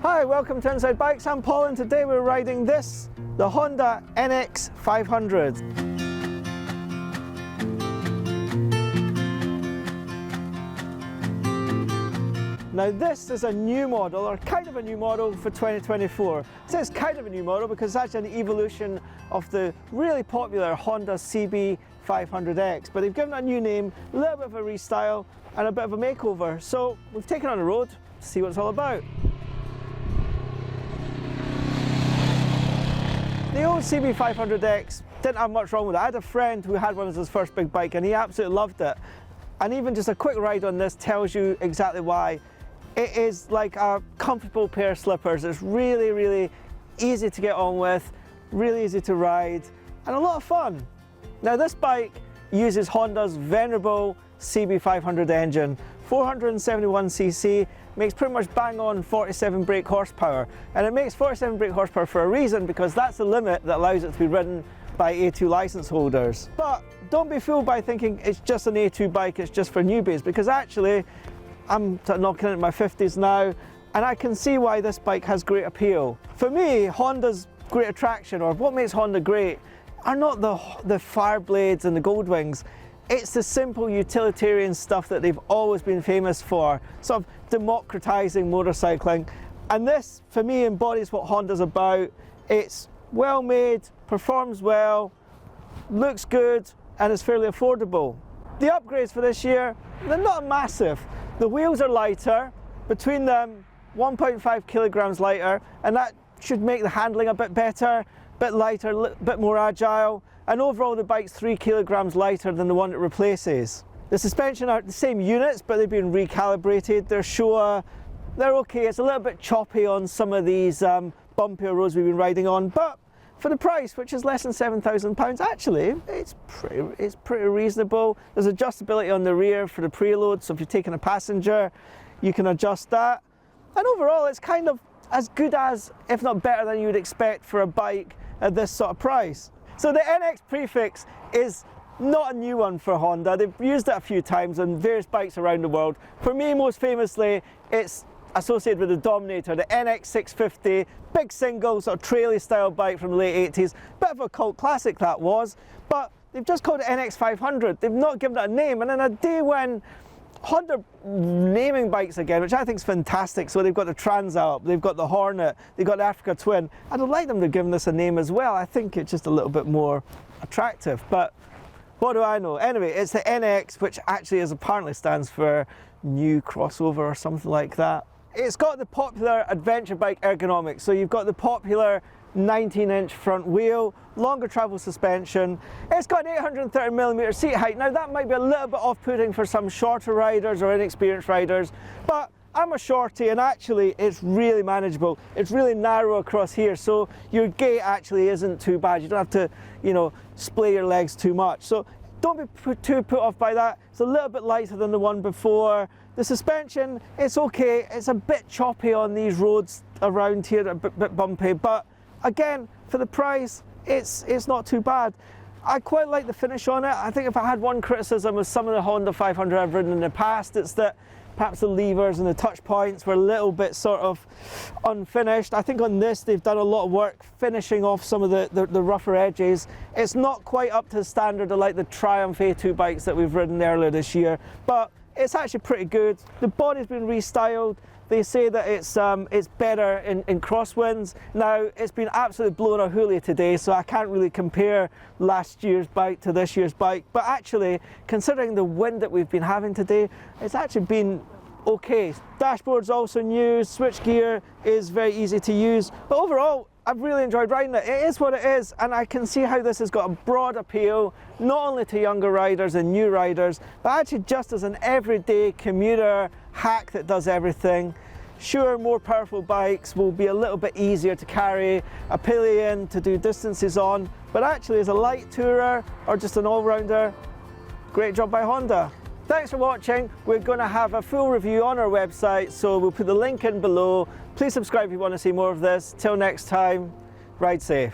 Hi, welcome to Inside Bikes. I'm Paul and today we're riding this, the Honda NX500. Now this is a new model, or kind of a new model for 2024. I say it's kind of a new model because it's actually an evolution of the really popular Honda CB500X, but they've given it a new name, a little bit of a restyle and a bit of a makeover. So we've taken it on the road to see what it's all about. The old CB500X didn't have much wrong with it. I had a friend who had one as his first big bike and he absolutely loved it. And even just a quick ride on this tells you exactly why. It is like a comfortable pair of slippers. It's really, really easy to get on with, really easy to ride, and a lot of fun. Now this bike uses Honda's venerable CB500 engine, 471cc, makes pretty much bang on 47 brake horsepower. And it makes 47 brake horsepower for a reason, because that's the limit that allows it to be ridden by A2 license holders. But don't be fooled by thinking it's just an A2 bike, it's just for newbies, because actually I'm knocking into my 50s now and I can see why this bike has great appeal. For me, Honda's great attraction, or what makes Honda great, are not the fire blades and the gold wings. It's the simple utilitarian stuff that they've always been famous for, sort of democratizing motorcycling. And this, for me, embodies what Honda's about. It's well made, performs well, looks good, and is fairly affordable. The upgrades for this year, they're not massive. The wheels are lighter, between them 1.5 kilograms lighter, and that should make the handling a bit better, a bit lighter, a bit more agile. And overall the bike's 3 kilograms lighter than the one it replaces. The suspension are the same units, but they've been recalibrated. They're Showa, they're okay. It's a little bit choppy on some of these bumpier roads we've been riding on, but for the price, which is less than £7,000, actually, it's pretty reasonable. There's adjustability on the rear for the preload, so if you're taking a passenger, you can adjust that. And overall, it's kind of as good as, if not better than you would expect for a bike at this sort of price. So the NX prefix is not a new one for Honda. They've used it a few times on various bikes around the world. For me, most famously, it's associated with the Dominator, the NX600, big single sort of traily style bike from the late 80s. Bit of a cult classic that was, but they've just called it NX500. They've not given it a name, and in a day when Honda naming bikes again, which I think is fantastic. So they've got the Transalp, they've got the Hornet, they've got the Africa Twin. I'd like them to give this a name as well. I think it's just a little bit more attractive, but what do I know? Anyway, it's the NX, which actually apparently stands for New Crossover or something like that. It's got the popular adventure bike ergonomics. So you've got the popular 19-inch front wheel, longer travel suspension. It's got an 830mm seat height. Now that might be a little bit off-putting for some shorter riders or inexperienced riders, but I'm a shorty and actually it's really manageable. It's really narrow across here, so your gait actually isn't too bad. You don't have to, splay your legs too much. So don't be too put off by that. It's a little bit lighter than the one before. The suspension, it's okay. It's a bit choppy on these roads around here, a bit bumpy, but again, for the price, it's not too bad. I quite like the finish on it. I think if I had one criticism of some of the Honda 500 I've ridden in the past, it's that perhaps the levers and the touch points were a little bit sort of unfinished. I think on this they've done a lot of work finishing off some of the rougher edges. It's not quite up to the standard of like the Triumph A2 bikes that we've ridden earlier this year, but it's actually pretty good. The body's been restyled. They say that it's better in crosswinds. Now, it's been absolutely blown a hoolie today, so I can't really compare last year's bike to this year's bike. But actually, considering the wind that we've been having today, it's actually been okay. Dashboard's also new, switchgear is very easy to use. But overall, I've really enjoyed riding it. It is what it is, and I can see how this has got a broad appeal, not only to younger riders and new riders, but actually just as an everyday commuter hack that does everything. Sure, more powerful bikes will be a little bit easier to carry, a pillion to do distances on, but actually as a light tourer or just an all-rounder, great job by Honda. Thanks for watching. We're going to have a full review on our website, so we'll put the link in below. Please subscribe if you want to see more of this. Till next time, ride safe.